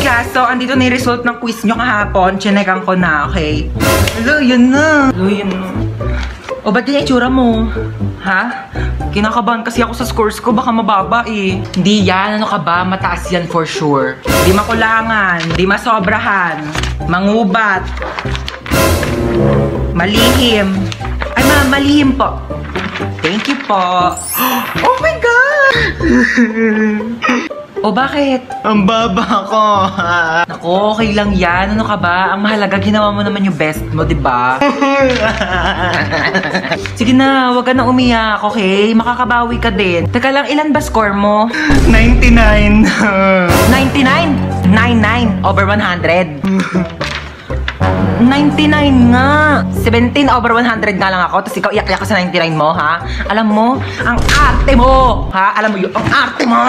class, so andito na yung result ng quiz nyo kahapon. Chinekan ko na, okay? Hello, yun na. Hello, yun na. O, ba't yung itsura mo? Ha? Kinakabahan kasi ako sa scores ko, baka mababa eh. Hindi yan, ano ka ba? Mataas yan for sure. Di makulangan, di masobrahan, mangubat, malihim. Ay, malihim po. Thank you po. Oh my God! O bakit? Ang baba ko. Naku, okay lang yan. Ano ka ba? Ang mahalaga, ginawa mo naman yung best mo, diba? Sige na, wag ka na umiyak, okay? Makakabawi ka din. Teka lang, ilan ba score mo? 99. 99? 99 over 100. 99 nga. 17 over 100 nga lang ako. Tapos ikaw iyak-iyak ka sa 99 mo, ha? Alam mo, ang arte mo! Ha? Alam mo yun, ang arte mo!